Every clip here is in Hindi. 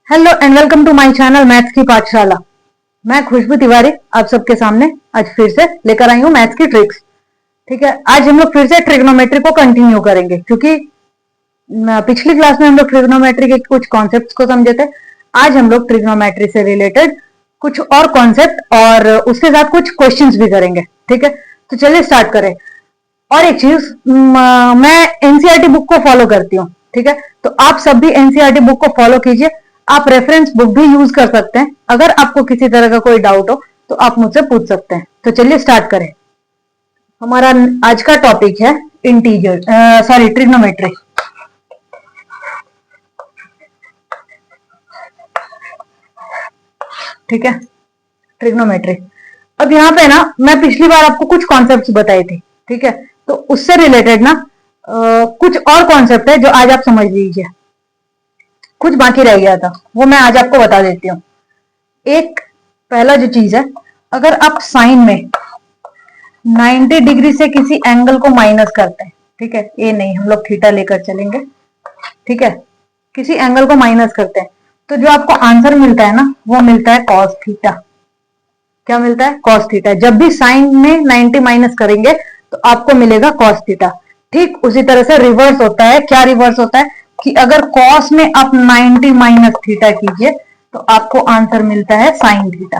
Hello and welcome to my channel maths की पाठशाला। मैं खुशबू तिवारी आप सबके सामने आज फिर से लेकर आई हूँ मैथ्स की ट्रिक्स। ठीक है, आज हम लोग फिर से ट्रिग्नोमेट्री को कंटिन्यू करेंगे क्योंकि पिछली क्लास में हम लोग ट्रिग्नोमेट्री के कुछ कॉन्सेप्ट्स को समझे थे। आज हम लोग ट्रिग्नोमेट्री से रिलेटेड कुछ और कॉन्सेप्ट और उसके साथ कुछ क्वेश्चंस भी करेंगे। ठीक है, तो चलिए स्टार्ट करें। और एक चीज, मैं एनसीईआरटी बुक को फॉलो करती हूँ। ठीक है, तो आप सब भी एनसीईआरटी बुक को फॉलो कीजिए। आप रेफरेंस बुक भी यूज कर सकते हैं। अगर आपको किसी तरह का कोई डाउट हो तो आप मुझसे पूछ सकते हैं। तो चलिए स्टार्ट करें। हमारा आज का टॉपिक है ट्रिग्नोमेट्री। ठीक है, ट्रिग्नोमेट्री। अब यहाँ पे ना मैं पिछली बार आपको कुछ कॉन्सेप्ट्स बताए थे। ठीक है, तो उससे रिलेटेड ना कुछ और कॉन्सेप्ट है जो आज आप समझ लीजिए। कुछ बाकी रह गया था वो मैं आज आपको बता देती हूँ। एक पहला जो चीज है, अगर आप साइन में 90 डिग्री से किसी एंगल को माइनस करते हैं, ठीक है, ये नहीं, हम लोग थीटा लेकर चलेंगे। ठीक है, किसी एंगल को माइनस करते हैं तो जो आपको आंसर मिलता है ना वो मिलता है कॉस थीटा। क्या मिलता है? Cos theta. जब भी साइन में 90 माइनस करेंगे तो आपको मिलेगा कॉस थीटा। ठीक उसी तरह से रिवर्स होता है। क्या रिवर्स होता है कि अगर कॉस में आप 90 माइनस थीटा कीजिए तो आपको आंसर मिलता है साइन थीटा।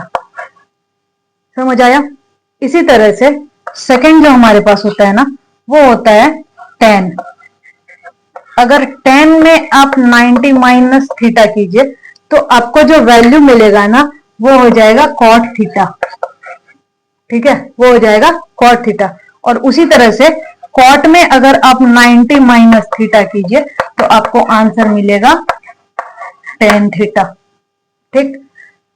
समझ आया? इसी तरह से सेकंड जो हमारे पास होता है ना वो होता है tan। अगर tan में आप 90 माइनस थीटा कीजिए तो आपको जो वैल्यू मिलेगा ना वो हो जाएगा cot थीटा। ठीक है, वो हो जाएगा cot थीटा। और उसी तरह से cot में अगर आप 90 माइनस थीटा कीजिए तो आपको आंसर मिलेगा tan थीटा। ठीक,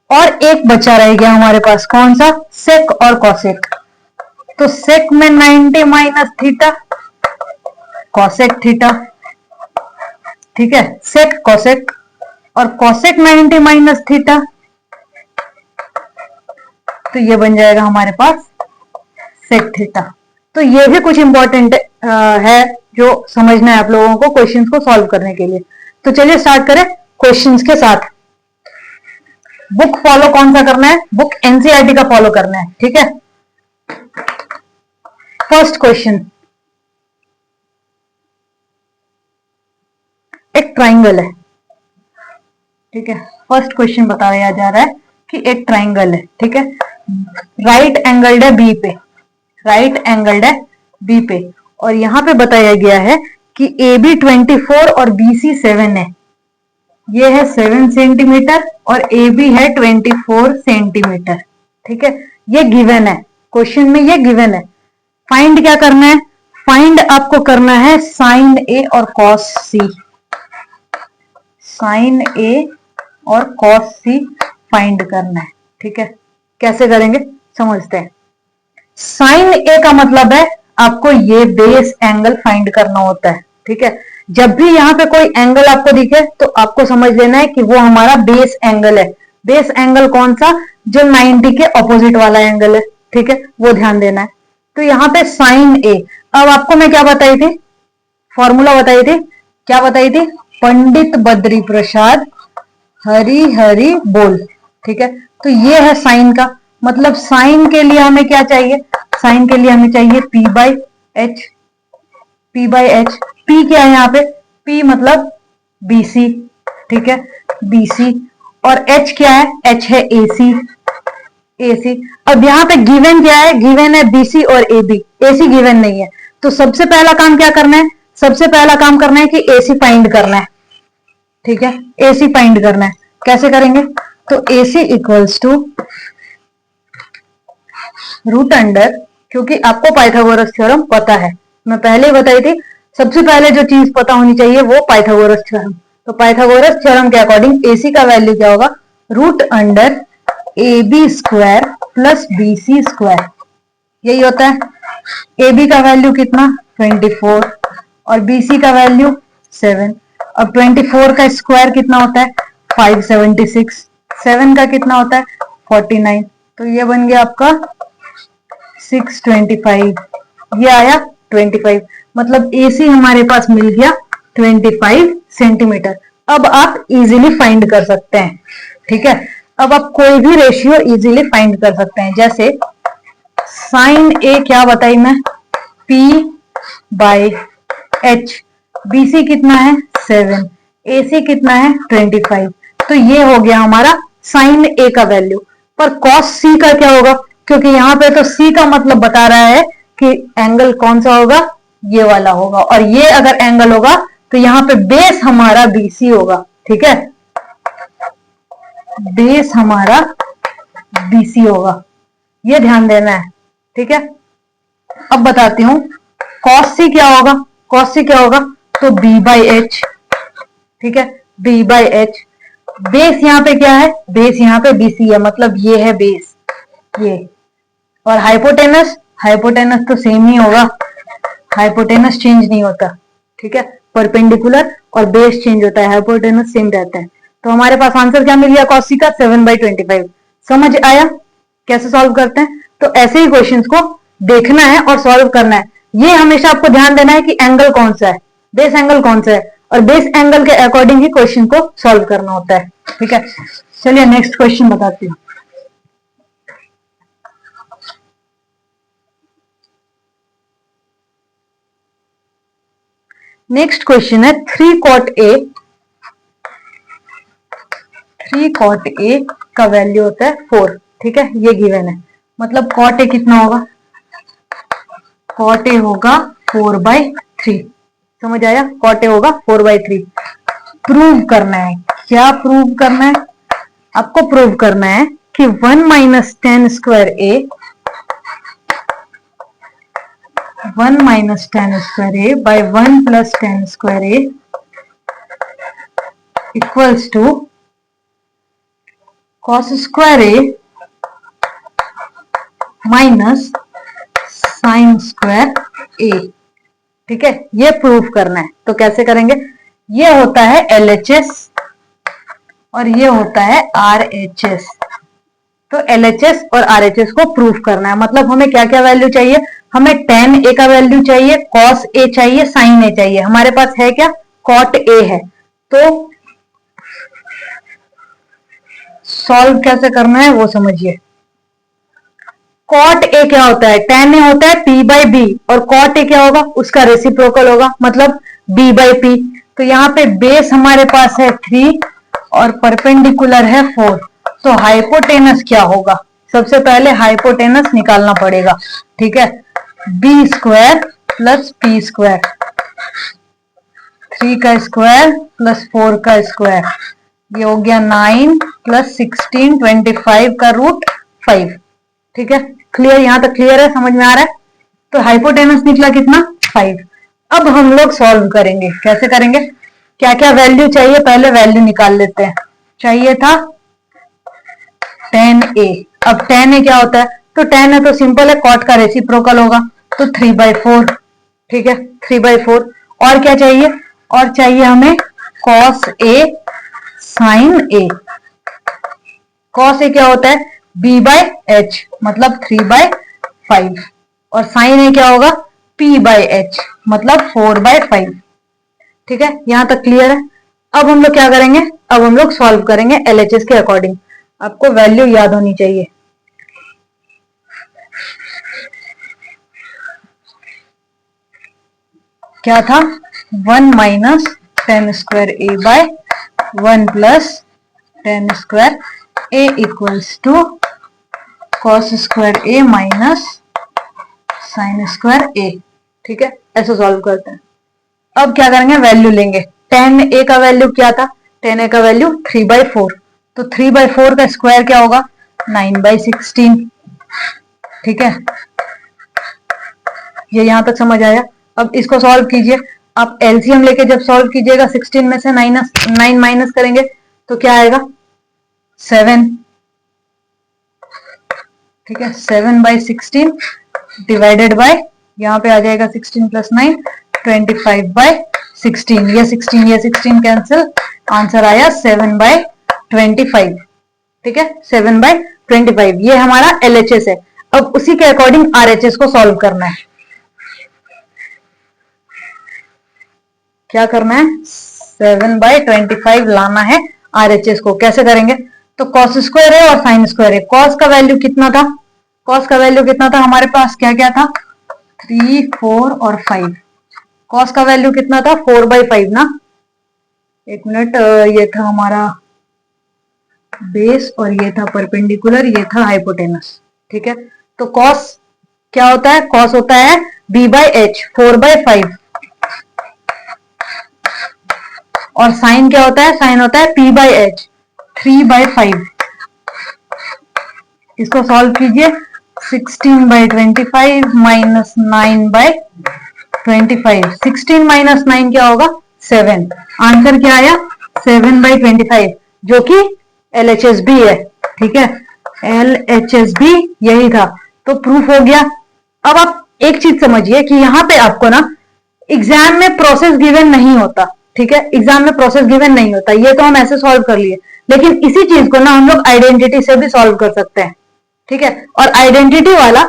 और एक बचा रह गया हमारे पास, कौन सा? सेक और कॉसेक। तो सेक में 90 माइनस थीटा, कॉसेक थीटा। ठीक है, सेक कॉसेक, और कॉसेक 90 माइनस थीटा, तो ये बन जाएगा हमारे पास सेक थीटा। तो ये भी कुछ इंपॉर्टेंट है जो समझना है आप लोगों को क्वेश्चंस को सॉल्व करने के लिए। तो चलिए स्टार्ट करें क्वेश्चंस के साथ। बुक फॉलो कौन सा करना है? बुक एनसीईआरटी का फॉलो करना है। ठीक है, फर्स्ट क्वेश्चन, एक ट्राइंगल है। ठीक है, फर्स्ट क्वेश्चन बताया जा रहा है कि एक ट्राइंगल है। ठीक है, राइट एंगल्ड है बी पे, राइट एंगल्ड है बी पे, और यहां पे बताया गया है कि ए बी 24 और बी सी 7 है। ये है 7 सेंटीमीटर और ए बी है 24 सेंटीमीटर। ठीक है, ये गिवन है, क्वेश्चन में ये गिवन है। फाइंड क्या करना है? फाइंड आपको करना है साइन ए और कॉस सी। साइन ए और कॉस सी फाइंड करना है। ठीक है, कैसे करेंगे समझते हैं। साइन ए का मतलब है आपको ये बेस एंगल फाइंड करना होता है। ठीक है, जब भी यहां पे कोई एंगल आपको दिखे तो आपको समझ लेना है कि वो हमारा बेस एंगल है। बेस एंगल कौन सा? जो 90 के ऑपोजिट वाला एंगल है। ठीक है, वो ध्यान देना है। तो यहां पे साइन ए, अब आपको मैं क्या बताई थी? फॉर्मूला बताई थी। क्या बताई थी? पंडित बद्री प्रसाद हरि हरि बोल। ठीक है, तो ये है साइन का मतलब। साइन के लिए हमें क्या चाहिए? साइन के लिए हमें चाहिए P by H. P by H, P क्या है यहाँ पे? P मतलब BC। ठीक है, BC, और H क्या है? H है AC। AC, अब यहाँ पे गिवन क्या है? गिवन है BC और AB, AC गिवन नहीं है। तो सबसे पहला काम क्या करना है? सबसे पहला काम करना है कि AC फाइंड करना है। ठीक है, AC फाइंड करना है। कैसे करेंगे? तो AC equals to root under, क्योंकि आपको पाइथागोरस थ्योरम पता है, मैं पहले ही बताई थी, सबसे पहले जो चीज पता होनी चाहिए वो पाइथागोरस थ्योरम। तो पाइथागोरस थ्योरम के अकॉर्डिंग AC का वैल्यू क्या होगा? Root under AB square plus BC square, यही होता है। AB का वैल्यू कितना? 24, और BC का वैल्यू 7। अब 24 का स्क्वायर कितना होता है? 576। 7 का कितना होता है? 49। तो ये बन गया आपका 625। ये आया 25, मतलब AC हमारे पास मिल गया 25 सेंटीमीटर। अब आप इजीली फाइंड कर सकते हैं, ठीक है। अब आप कोई भी रेशियो इजीली फाइंड कर सकते हैं, जैसे साइन ए क्या बताई मैं, P बाई H, BC कितना है 7, AC कितना है 25, तो ये हो गया हमारा साइन ए का वैल्यू। पर कॉस सी का क्या होगा, क्योंकि यहाँ पे तो सी का मतलब बता रहा है कि एंगल कौन सा होगा, ये वाला होगा, और ये अगर एंगल होगा तो यहाँ पे बेस हमारा BC होगा, ठीक है, बेस हमारा BC होगा, ये ध्यान देना है, ठीक है। अब बताती हूं कॉस सी क्या होगा, कॉस सी क्या होगा, तो B बाई एच, ठीक है, B बाई एच। बेस यहाँ पे क्या है, बेस यहाँ पे BC है, मतलब ये है बेस, ये, और हाइपोटेनस, हाइपोटेनस तो सेम ही होगा, हाइपोटेनस चेंज नहीं होता, ठीक है, परपेंडिकुलर और बेस चेंज होता है, हाइपोटेनस सेम रहता है। तो हमारे पास आंसर क्या मिल गया कॉस सी का, 7/25। समझ आया कैसे सॉल्व करते हैं? तो ऐसे ही क्वेश्चंस को देखना है और सॉल्व करना है। ये हमेशा आपको ध्यान देना है कि एंगल कौन सा है, बेस एंगल कौन सा है, और बेस एंगल के अकॉर्डिंग ही क्वेश्चन को सॉल्व करना होता है, ठीक है। चलिए नेक्स्ट क्वेश्चन बताती हूँ। नेक्स्ट क्वेश्चन है 3 cot A, 3 cot A का वैल्यू होता है 4, ठीक है, ये गिवन है, मतलब cot A कितना होगा, cot A होगा 4/3। समझ आया, cot A होगा 4/3। प्रूव करना है, क्या प्रूव करना है, आपको प्रूव करना है कि 1 minus ten square A, 1 minus ten square A by 1 plus ten square A equals to cos square A minus sine square A, ठीक है, ये प्रूफ करना है। तो कैसे करेंगे, ये होता है LHS और ये होता है RHS। तो LHS और RHS को प्रूफ करना है, मतलब हमें क्या क्या वैल्यू चाहिए, हमें tan A का वैल्यू चाहिए, cos A चाहिए, sin A चाहिए। हमारे पास है क्या, cot A है। तो सॉल्व कैसे करना है वो समझिए। cot A क्या होता है, tan A होता है P बाई B, और cot A क्या होगा, उसका रेसिप्रोकल होगा, मतलब B बाई P। तो यहाँ पे बेस हमारे पास है 3 और परपेंडिकुलर है 4, तो हाइपोटेनस क्या होगा, सबसे पहले हाइपोटेनस निकालना पड़ेगा, ठीक है, B square plus P square, 3 का स्क्वायर प्लस 4 का स्क्वायर, ये हो गया 9 प्लस 16, 25 का रूट 5, ठीक है। क्लियर, यहां तक क्लियर है, समझ में आ रहा है। तो हाइपोटेनस निकला कितना, 5। अब हम लोग सॉल्व करेंगे, कैसे करेंगे, क्या क्या वैल्यू चाहिए, पहले वैल्यू निकाल लेते हैं। चाहिए था tan A, अब tan A क्या होता है, तो tan A तो सिंपल है, cot का रेसिप्रोकल होगा, तो 3/4, ठीक है, 3/4। और क्या चाहिए, और चाहिए हमें cos A sin A। cos A क्या होता है, B बाई एच, मतलब 3/5, और sin A क्या होगा, P बाई एच, मतलब 4/5, ठीक है, यहां तक क्लियर है। अब हम लोग क्या करेंगे, अब हम लोग सॉल्व करेंगे LHS के अकॉर्डिंग। आपको वैल्यू याद होनी चाहिए, क्या था, 1 minus ten square A by 1 plus ten square A equals to cos square A minus sine square A, ठीक है, ऐसे सॉल्व करते हैं। अब क्या करेंगे, वैल्यू लेंगे, tan A का वैल्यू क्या था, tan A का वैल्यू 3/4, तो 3/4 का स्क्वायर क्या होगा, 9/16, ठीक है, ये यहां तक समझ आया। अब इसको सॉल्व कीजिए, आप एलसीएम लेके जब सॉल्व कीजिएगा, 16 में से 9 माइनस करेंगे तो क्या आएगा, 7, ठीक है, 7/16 डिवाइडेड बाय, यहाँ पे आ जाएगा 16 प्लस 9, 25/16, ये 16 कैंसिल, आंसर आया 7/25, ठीक है, 7/25, ये हमारा LHS है। अब उसी के अकॉर्डिंग RHS को सॉल्व करना है। क्या करना है, 7/25 लाना है RHS को। कैसे करेंगे? तो कॉस स्क्वायर है और साइन स्क्वायर है। कॉस का वैल्यू कितना था? कॉस का वैल्यू कितना था? हमारे पास क्या क्या था? 3, 4 और 5। कॉस का वैल्यू कितना था? 4/5 ना। एक मिनट, ये था हमारा बेस और ये था परपेंडिकुलर, ये था हाइपोटेनस। ठीक है, तो कॉस क्या होता है? कॉस होता है b/h 4/5 और साइन क्या होता है? साइन होता है p/h 3/5। इसको सॉल्व कीजिए। 16/25 माइनस 9/25। 16 माइनस 9 क्या होगा? 7। आंसर क्या आया? 7/25, जो कि LHS भी है। ठीक है, LHS भी यही था, तो प्रूफ हो गया। अब आप एक चीज समझिए कि यहां पे आपको ना एग्जाम में प्रोसेस गिवन नहीं होता। ठीक है, एग्जाम में प्रोसेस गिवन नहीं होता, ये तो हम ऐसे सॉल्व कर लिए, लेकिन इसी चीज को ना हम लोग आइडेंटिटी से भी सॉल्व कर सकते हैं। ठीक है, और आइडेंटिटी वाला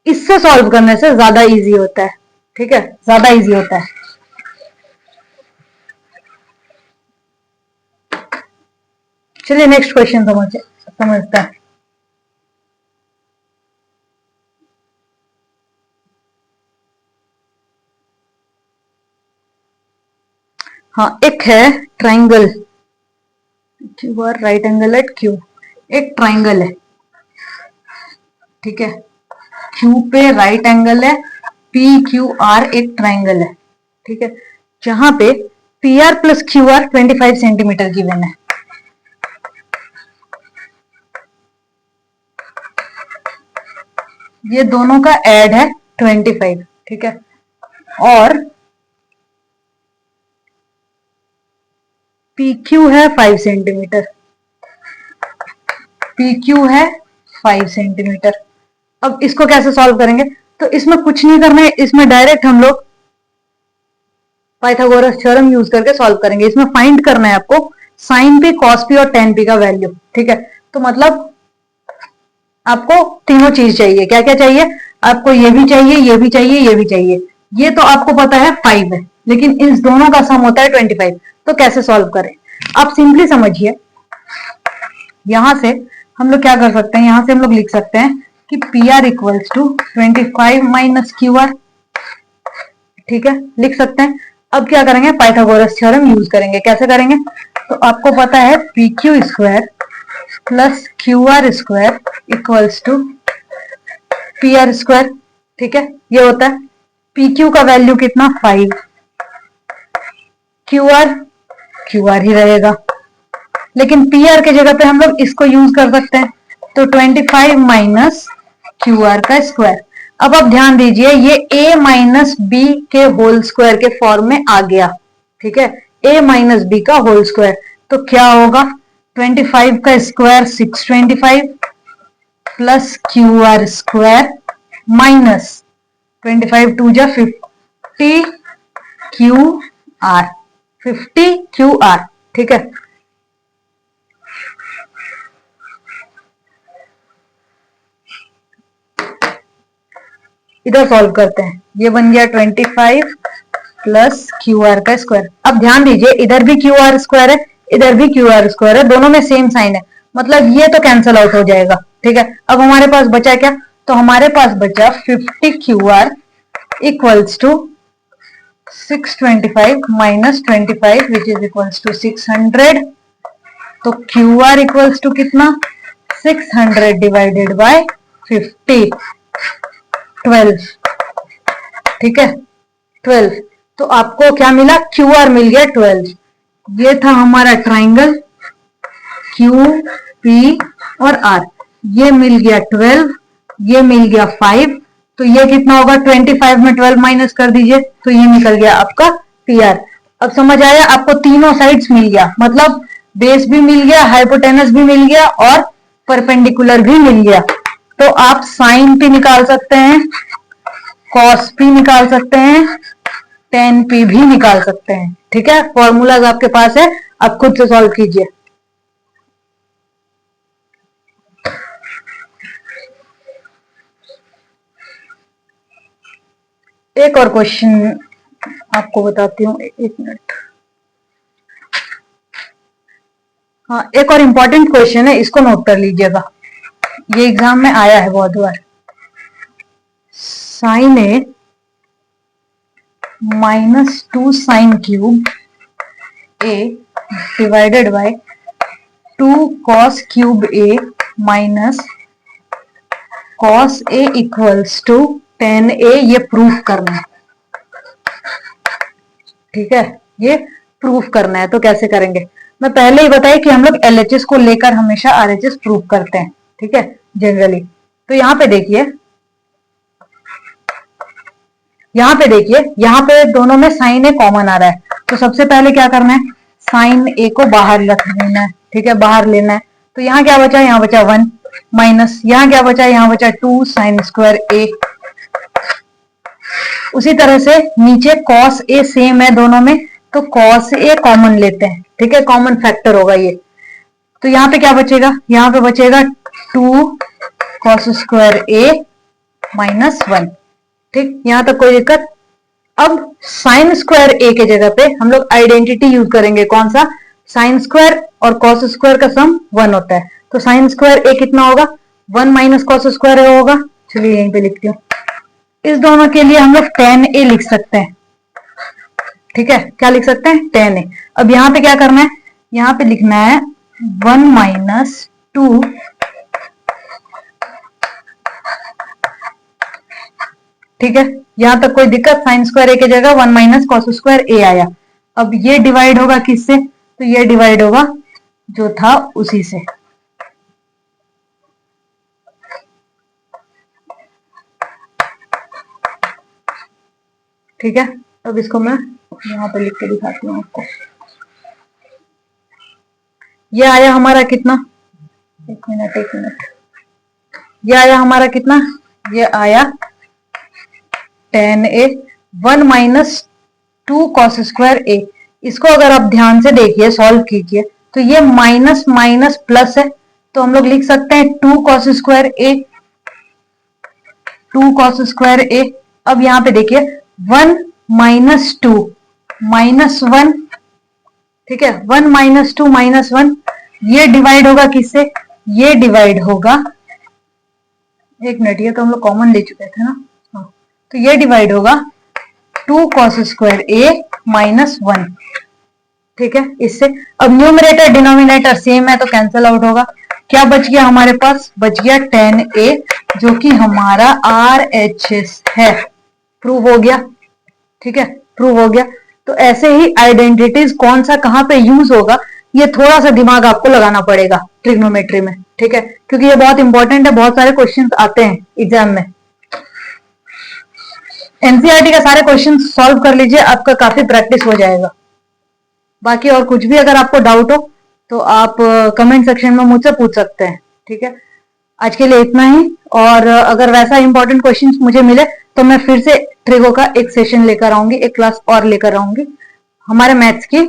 इससे सॉल्व करने से ज्यादा इजी होता है। ठीक है, ज्यादा इजी होता है। चलिए नेक्स्ट क्वेश्चन समझते हैं। हाँ, एक है triangle Q R, right angle at Q. एक ट्राइंगल है, ठीक है, क्यू पे राइट एंगल है, पी क्यू आर एक ट्राइंगल है। ठीक है, जहां पे P R plus Q R 25 centimetre given है। ये दोनों का एड है 25। ठीक है, और पी क्यू है 5 सेंटीमीटर। पी क्यू है 5 सेंटीमीटर। अब इसको कैसे सॉल्व करेंगे? तो इसमें कुछ नहीं करना है, इसमें डायरेक्ट हम लोग पाइथागोरस थ्योरम यूज करके सॉल्व करेंगे। इसमें फाइंड करना है आपको साइन पी, कॉस पी और टेन पी का वैल्यू। ठीक है, तो मतलब आपको तीनों चीज चाहिए। क्या क्या चाहिए आपको? ये भी चाहिए, ये भी चाहिए, ये भी चाहिए। ये तो आपको पता है 5 है, लेकिन इन दोनों का सम होता है 25। तो कैसे सॉल्व करें? आप सिंपली समझिए, यहां से हम लोग क्या कर सकते हैं? यहां से हम लोग लिख सकते हैं कि P R equals to 25 minus Q R. ठीक है, लिख सकते हैं। अब क्या करेंगे? पाइथागोरस थ्योरम यूज करेंगे। कैसे करेंगे? तो आपको पता है P Q square plus Q R square equals to P R square. ठीक है, ये होता है पी क्यू का वैल्यू कितना? 5। क्यू आर ही रहेगा, लेकिन पी आर के जगह पे हम लोग इसको यूज कर सकते हैं। तो 25 माइनस क्यू आर का स्क्वायर। अब आप ध्यान दीजिए, ये a माइनस बी के होल स्क्वायर के फॉर्म में आ गया। ठीक है, a माइनस बी का होल स्क्वायर, तो क्या होगा? 25 का square 625 plus Q R square minus 25 two जा 50 क्यू आर, 50 क्यू आर। ठीक है, इधर सॉल्व करते हैं। ये बन गया 25 प्लस क्यू आर का स्क्वायर। अब ध्यान दीजिए, इधर भी क्यू आर स्क्वायर है, इधर भी क्यू आर स्क्वायर है, दोनों में सेम साइन है, मतलब ये तो कैंसिल आउट हो जाएगा। ठीक है, अब हमारे पास बचा क्या? तो हमारे पास बचा 50 Q R equals to 625 minus 25 which is equals to 600। तो क्यू आर इक्वल्स टू कितना? 600 डिवाइडेड बाय 50, 12। ठीक है, 12। तो आपको क्या मिला? क्यू आर मिल गया 12। ये था हमारा ट्राइंगल क्यू पी और आर। ये मिल गया 12, ये मिल गया 5। तो ये कितना होगा? 25 में 12 माइनस कर दीजिए, तो ये निकल गया आपका पी आर। अब समझ आया? आपको तीनों साइड्स मिल गया, मतलब बेस भी मिल गया, हाइपोटेनस भी मिल गया और परपेंडिकुलर भी मिल गया। तो आप साइन पी निकाल सकते हैं, कॉस पी निकाल सकते हैं, टेन पी भी निकाल सकते हैं। ठीक है, फॉर्मूलाज आपके पास है, आप खुद से सॉल्व कीजिए। एक और क्वेश्चन आपको बताती हूँ, एक मिनट। हाँ, एक और इम्पोर्टेंट क्वेश्चन है, इसको नोट कर लीजिएगा, ये एग्जाम में आया है बहुत बार। Sine A -2 sine cube A divided by 2 cos cube A minus cos A equals to tan A, ये प्रूफ करना है। ठीक है, ये प्रूफ करना है। तो कैसे करेंगे, मैं पहले ही बताया कि हम लोग LHS को लेकर हमेशा RHS प्रूफ करते हैं। ठीक है, जनरली। तो यहाँ पे देखिए, यहाँ पे दोनों में साइन ए कॉमन आ रहा है। तो सबसे पहले क्या करना है, साइन ए को बाहर रख लेना है। ठीक है, बाहर लेना है। तो यहाँ क्या बचा, यहाँ बचा 1 माइनस, यहाँ क्या बचा, यहाँ बचा 2 साइन स्क्वायर ए। उसी तरह से नीचे कॉस ए सेम है दोनों में, तो कॉस ए कॉमन लेते हैं। ठीक है, कॉमन फैक्टर होगा ये। तो यहाँ पे क्या बचेगा, यहाँ पे बचेगा 2 कॉस स्क्वायर ए माइनस 1। ठीक, यहां तक कोई दिक्कत। अब साइन स्क्वायर ए के जगह पे हम लोग आइडेंटिटी यूज करेंगे। कौन सा, साइन स्क्वायर और कॉस स्क्वायर का सम 1 होता है। तो साइन स्क्वायर ए कितना होगा, 1 माइनस कॉस स्क्वायर ए होगा। चलिए यहीं पे लिखती हूँ। इस दोनों के लिए हम लोग tan ए लिख सकते हैं। ठीक है, क्या लिख सकते हैं, tan ए। अब यहाँ पे क्या करना है, यहाँ पे लिखना है 1 माइनस 2 ठीक है, यहां तक कोई दिक्कत। साइन स्क्वायर ए की जगह 1 माइनस कॉस स्क्वायर ए आया। अब ये डिवाइड होगा किससे, तो ये डिवाइड होगा जो था उसी से। ठीक है, अब इसको मैं यहां पे लिख के दिखाती हूँ आपको। ये आया हमारा कितना, एक मिनट, ये आया हमारा कितना, ये आया tan ए 1 माइनस 2 कॉस स्क्वायर ए। इसको अगर आप ध्यान से देखिए, सॉल्व कीजिए, तो ये माइनस माइनस प्लस है। तो हम लोग लिख सकते हैं 2 कॉस स्क्वायर ए, 2 कॉस स्क्वायर ए। अब यहां पे देखिए 1 माइनस 2 माइनस 1। ठीक है, 1 माइनस 2 माइनस 1, ये डिवाइड होगा किससे, ये डिवाइड होगा, एक मिनट, ये तो हम लोग कॉमन ले चुके थे ना। हाँ, तो ये डिवाइड होगा 2 कॉस स्क्वायर ए माइनस 1। ठीक है, इससे अब न्यूमरेटर डिनोमिनेटर सेम है तो कैंसिल आउट होगा। क्या बच गया हमारे पास, बच गया tan ए, जो कि हमारा RHS है। प्रूव हो गया। ठीक है, प्रूव हो गया। तो ऐसे ही आइडेंटिटीज कौन सा कहां पे यूज होगा, ये थोड़ा सा दिमाग आपको लगाना पड़ेगा ट्रिग्नोमेट्री में। ठीक है, क्योंकि ये बहुत इंपॉर्टेंट है, बहुत सारे क्वेश्चंस आते हैं एग्जाम में। एनसीईआरटी का सारे क्वेश्चन सॉल्व कर लीजिए, आपका काफी प्रैक्टिस हो जाएगा। बाकी और कुछ भी अगर आपको डाउट हो तो आप कमेंट सेक्शन में मुझसे पूछ सकते हैं। ठीक है, आज के लिए इतना ही। और अगर वैसा इंपॉर्टेंट क्वेश्चंस मुझे मिले तो मैं फिर से ट्रिगो का एक सेशन लेकर आऊंगी, एक क्लास और लेकर आऊंगी हमारे मैथ्स की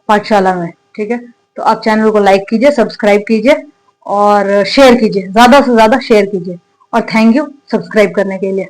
पाठशाला में। ठीक है, तो आप चैनल को लाइक कीजिए, सब्सक्राइब कीजिए और शेयर कीजिए, ज्यादा से ज्यादा शेयर कीजिए। और थैंक यू सब्सक्राइब करने के लिए।